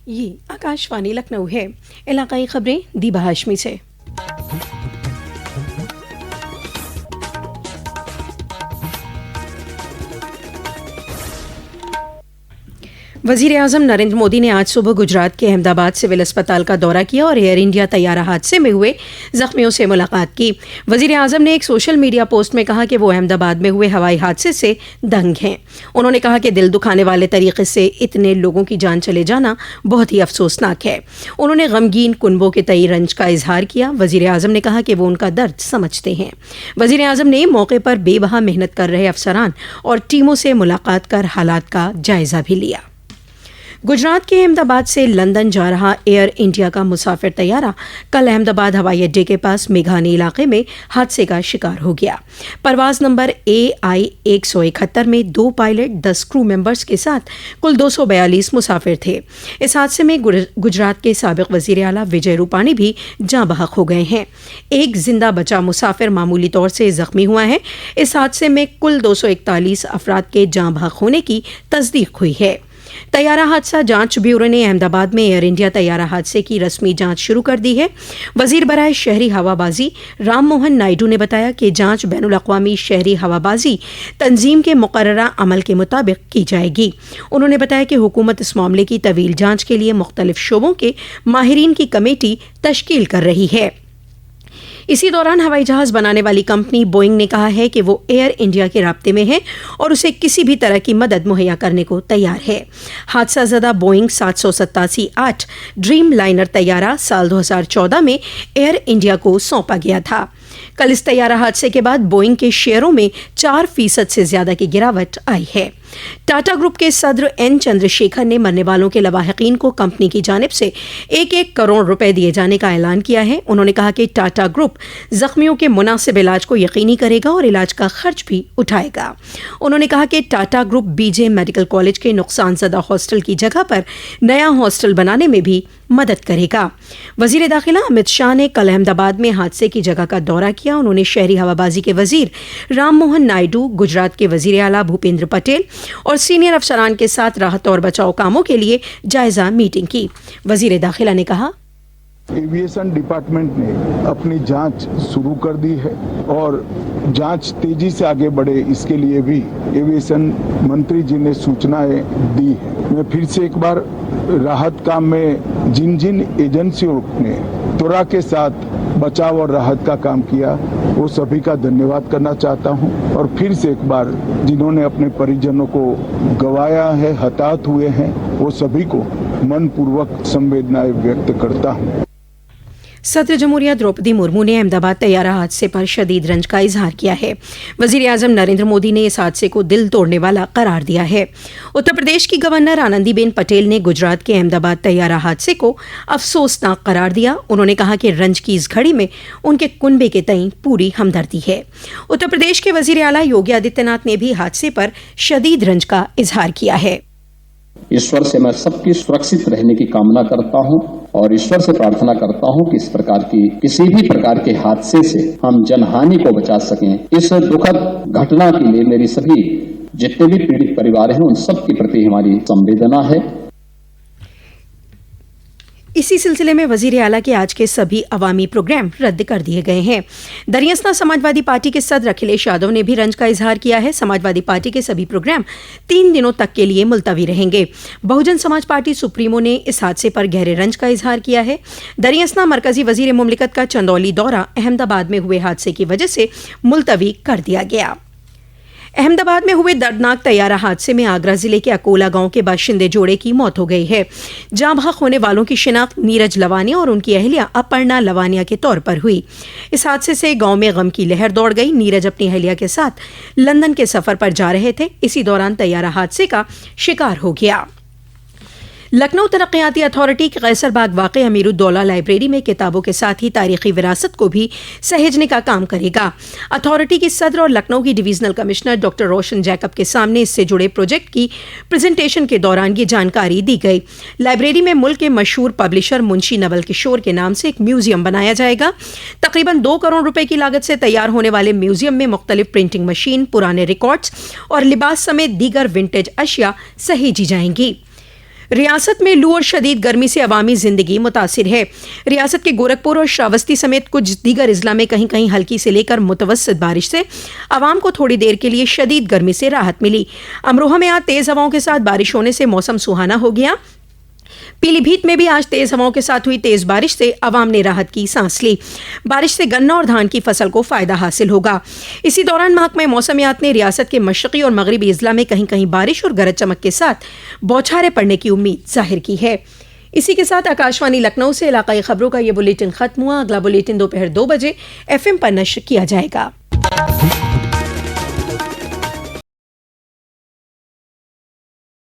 ये आकाशवाणी लखनऊ है। इलाकाई खबरें दीबा हाशमी से। वज़ीर आज़म नरेंद्र मोदी ने आज सुबह गुजरात के अहमदाबाद सिविल अस्पताल का दौरा किया और एयर इंडिया तैयारा हादसे में हुए जख्मियों से मुलाकात की। वज़ीर आज़म ने एक सोशल मीडिया पोस्ट में कहा कि वो अहमदाबाद में हुए हवाई हादसे से दंग हैं। उन्होंने कहा कि दिल दुखाने वाले तरीके से इतने लोगों की जान चले जाना बहुत ही अफसोसनाक है। उन्होंने गमगीन कुनबों के तई रंज का इजहार किया। वज़ीर आज़म ने कहा कि वो उनका दर्द समझते हैं। वज़ीर आज़म ने मौके पर बेबहा मेहनत कर रहे अफसरान और टीमों से मुलाकात कर हालात का जायजा भी लिया। गुजरात के अहमदाबाद से लंदन जा रहा एयर इंडिया का मुसाफिर तैयारा कल अहमदाबाद हवाई अड्डे के पास मेघानी इलाके में हादसे का शिकार हो गया। परवाज नंबर AI 171 में 2 पायलट 10 क्रू मेंबर्स के साथ कुल 242 मुसाफिर थे। इस हादसे में गुजरात के साबिक वजीर आला विजय रूपाणी भी जाँ बहक हो गए हैं। एक जिंदा बचा मुसाफिर मामूली तौर से जख्मी हुआ है। इस हादसे में कुल 241 अफराद के जाँ बहक होने की तस्दीक हुई है। तैयारा हादसा जांच ब्यूरो ने अहमदाबाद में एयर इंडिया तैयारा हादसे की रस्मी जांच शुरू कर दी है। वजीर बराए शहरी हवाबाजी राम मोहन नायडू ने बताया कि जांच बैनुल अक़वामी शहरी हवाबाजी तंजीम के मुकर्ररा अमल के मुताबिक की जाएगी। उन्होंने बताया कि हुकूमत इस मामले की तवील जांच के लिए मुख्तलिफ शोबों के माहिरीन की कमेटी तश्कील कर रही है। इसी दौरान हवाई जहाज बनाने वाली कंपनी बोइंग ने कहा है कि वो एयर इंडिया के राब्ते में है और उसे किसी भी तरह की मदद मुहैया करने को तैयार है। हादसा ज़दा बोइंग 787-8 ड्रीम लाइनर तैयारा साल 2014 में एयर इंडिया को सौंपा गया था। कल इस तैयारा हादसे के बाद बोइंग के शेयरों में 4% से ज्यादा की गिरावट आई है। टाटा ग्रुप के सदर N चंद्रशेखर ने मरने वालों के लवाहिकीन को कंपनी की जानिब से 1-1 करोड़ रुपए दिए जाने का ऐलान किया है। उन्होंने कहा कि टाटा ग्रुप जख्मियों के मुनासिब इलाज को यकीनी करेगा और इलाज का खर्च भी उठाएगा। उन्होंने कहा कि Tata group BJ medical college के नुकसानज़दा हॉस्टल की जगह पर नया हॉस्टल बनाने में भी मदद करेगा। वजीर दाखिला अमित शाह ने कल अहमदाबाद में हादसे की जगह का दौरा किया। उन्होंने शहरी हवाबाजी के वजीर राम मोहन नायडू, गुजरात के वजीर आला भूपेंद्र पटेल और सीनियर अफसरान के साथ राहत और बचाव कामों के लिए जायजा मीटिंग की। वजीर दाखिला ने कहा, एविएशन डिपार्टमेंट ने अपनी जांच शुरू कर दी है और जांच तेजी से आगे बढ़े इसके लिए भी एविएशन मंत्री जी ने सूचनाएं दी है। मैं फिर से एक बार राहत काम में जिन जिन एजेंसियों ने त्वरा के साथ बचाव और राहत का काम किया वो सभी का धन्यवाद करना चाहता हूं और फिर से एक बार जिन्होंने अपने परिजनों को गंवाया है, हताहत हुए हैं, वो सभी को मनपूर्वक संवेदनाएं व्यक्त करता हूं। सदर जमहूरिया द्रौपदी मुर्मू ने अहमदाबाद तैयारा हादसे पर शदीद रंज का इजहार किया है। वजीर आज़म नरेंद्र मोदी ने इस हादसे को दिल तोड़ने वाला करार दिया है। उत्तर प्रदेश की गवर्नर आनंदीबेन पटेल ने गुजरात के अहमदाबाद तैयारा हादसे को अफसोसनाक करार दिया। उन्होंने कहा कि रंज की इस घड़ी में उनके कुनबे के तईं पूरी हमदर्दी है। उत्तर प्रदेश के वजीर आला योगी आदित्यनाथ ने भी हादसे पर शदीद रंज का इजहार किया है। ईश्वर से मैं सबकी सुरक्षित रहने की कामना करता हूं और ईश्वर से प्रार्थना करता हूं कि इस प्रकार की किसी भी प्रकार के हादसे से हम जनहानि को बचा सकें। इस दुखद घटना के लिए मेरी सभी जितने भी पीड़ित परिवार हैं उन सब के प्रति हमारी संवेदना है। इसी सिलसिले में वजीर आला के आज के सभी अवामी प्रोग्राम रद्द कर दिए गए हैं। दरियासना समाजवादी पार्टी के सदर अखिलेश यादव ने भी रंज का इजहार किया है। समाजवादी पार्टी के सभी प्रोग्राम 3 दिनों तक के लिए मुलतवी रहेंगे। बहुजन समाज पार्टी सुप्रीमो ने इस हादसे पर गहरे रंज का इजहार किया है। दरियासना मरकजी वजीर मुमलिकत का चंदौली दौरा अहमदाबाद में हुए हादसे की वजह से मुलतवी कर दिया गया। अहमदाबाद में हुए दर्दनाक तैयारा हादसे में आगरा जिले के अकोला गांव के बाशिंदे जोड़े की मौत हो गई है। जाँ बहक होने वालों की शिनाख्त नीरज लवानिया और उनकी अहलिया अपर्णा लवानिया के तौर पर हुई। इस हादसे से गांव में गम की लहर दौड़ गई। नीरज अपनी अहलिया के साथ लंदन के सफर पर जा रहे थे। इसी दौरान तैयारा हादसे का शिकार हो गया। लखनऊ तरक्याती अथॉरिटी के कैसरबाग वाक़ अमीरुद्दौला लाइब्रेरी में किताबों के साथ ही तारीखी विरासत को भी सहेजने का काम करेगा। अथॉरिटी की सदर और लखनऊ की डिवीजनल कमिश्नर डॉक्टर रोशन जैकब के सामने इससे जुड़े प्रोजेक्ट की प्रेजेंटेशन के दौरान ये जानकारी दी गई। लाइब्रेरी में मुल्क के मशहूर पब्लिशर मुंशी नवल किशोर के नाम से एक म्यूजियम बनाया जाएगा। तकरीबन 2 करोड़ रुपए की लागत से तैयार होने वाले म्यूजियम में मुख्तलिफ प्रिंटिंग मशीन, पुराने रिकॉर्ड्स और लिबास समेत दीगर विंटेज अशिया सहेजी जाएंगी। रियासत में लू और शदीद गर्मी से अवामी जिंदगी मुतासिर है। रियासत के गोरखपुर और श्रावस्ती समेत कुछ दीगर अजला में कहीं कहीं हल्की से लेकर मुतवस्सित बारिश से अवाम को थोड़ी देर के लिए शदीद गर्मी से राहत मिली। अमरोहा में आज तेज हवाओं के साथ बारिश होने से मौसम सुहाना हो गया। पीलीभीत में भी आज तेज हवाओं के साथ हुई तेज बारिश से अवाम ने राहत की सांस ली। बारिश से गन्ना और धान की फसल को फायदा हासिल होगा। इसी दौरान महकमा मौसमियात ने रियासत के मशरकी और मगरबी अजला में कहीं कहीं बारिश और गरज चमक के साथ बौछारें पड़ने की उम्मीद जाहिर की है। इसी के साथ आकाशवाणी लखनऊ से इलाकाई खबरों का ये बुलेटिन खत्म हुआ। अगला बुलेटिन दोपहर 2 बजे FM पर नश्र किया जाएगा।